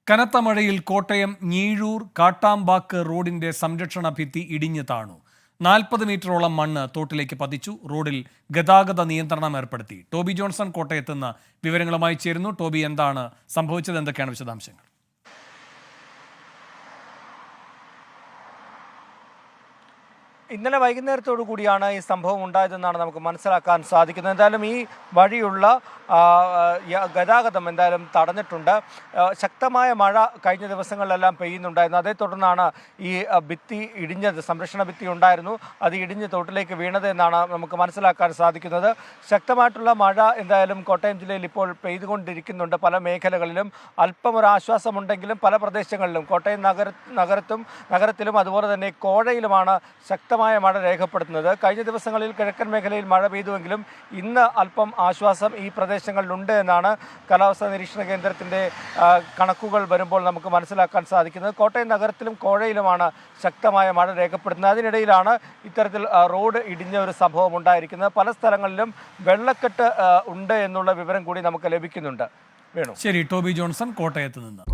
കനത്ത മഴയിൽ കോട്ടയം ഞീഴൂർ കാട്ടാമ്പാക്ക് റോഡിന്റെ സംരക്ഷണ ഭിത്തി ഇടിഞ്ഞു താണു. 40 മീറ്ററോളം മണ്ണ് തോട്ടിലേക്ക് പതിച്ചു. റോഡിൽ ഗതാഗത നിയന്ത്രണം ഏർപ്പെടുത്തി. ടോബി ജോൺസൺ കോട്ടയത്ത് നിന്ന് വിവരങ്ങളുമായി ചേരുന്നു. ടോബി, എന്താണ് സംഭവിച്ചത്? എന്തൊക്കെയാണ് വിശദാംശങ്ങൾ? ഇന്നലെ വൈകുന്നേരത്തോടു കൂടിയാണ് ഈ സംഭവം ഉണ്ടായതെന്നാണ് നമുക്ക് മനസ്സിലാക്കാൻ സാധിക്കുന്നത്. എന്തായാലും ഈ വഴിയുള്ള ഗതാഗതം എന്തായാലും തടഞ്ഞിട്ടുണ്ട്. ശക്തമായ മഴ കഴിഞ്ഞ ദിവസങ്ങളിലെല്ലാം പെയ്യുന്നുണ്ടായിരുന്നു. അതേ തുടർന്നാണ് ഈ ഭിത്തി ഇടിഞ്ഞത്. സംരക്ഷണ ഭിത്തി ഉണ്ടായിരുന്നു, അത് ഇടിഞ്ഞ് തോട്ടിലേക്ക് വീണത് എന്നാണ് നമുക്ക് മനസ്സിലാക്കാൻ സാധിക്കുന്നത്. ശക്തമായിട്ടുള്ള മഴ എന്തായാലും കോട്ടയം ജില്ലയിൽ ഇപ്പോൾ പെയ്തുകൊണ്ടിരിക്കുന്നുണ്ട്. പല മേഖലകളിലും അല്പം ഒരു ആശ്വാസമുണ്ടെങ്കിലും പല പ്രദേശങ്ങളിലും കോട്ടയം നഗരത്തിലും അതുപോലെ തന്നെ കോഴയിലുമാണ് ശക്തമായ മഴ രേഖപ്പെടുത്തുന്നത്. കഴിഞ്ഞ ദിവസങ്ങളിൽ കിഴക്കൻ മേഖലയിൽ മഴ പെയ്തുവെങ്കിലും ഇന്ന് അല്പം ആശ്വാസം ഈ പ്രദേശങ്ങളിലുണ്ട് എന്നാണ് കാലാവസ്ഥാ നിരീക്ഷണ കേന്ദ്രത്തിൻ്റെ കണക്കുകൾ വരുമ്പോൾ നമുക്ക് മനസ്സിലാക്കാൻ സാധിക്കുന്നത്. കോട്ടയം നഗരത്തിലും കോഴയിലുമാണ് ശക്തമായ മഴ രേഖപ്പെടുത്തുന്നത്. അതിനിടയിലാണ് ഇത്തരത്തിൽ റോഡ് ഇടിഞ്ഞ ഒരു സംഭവം ഉണ്ടായിരിക്കുന്നത്. പല സ്ഥലങ്ങളിലും വെള്ളക്കെട്ട് ഉണ്ട് എന്നുള്ള വിവരം കൂടി നമുക്ക് ലഭിക്കുന്നുണ്ട്. ശരി, ടോബി ജോൺസൺ കോട്ടയത്ത് നിന്ന്.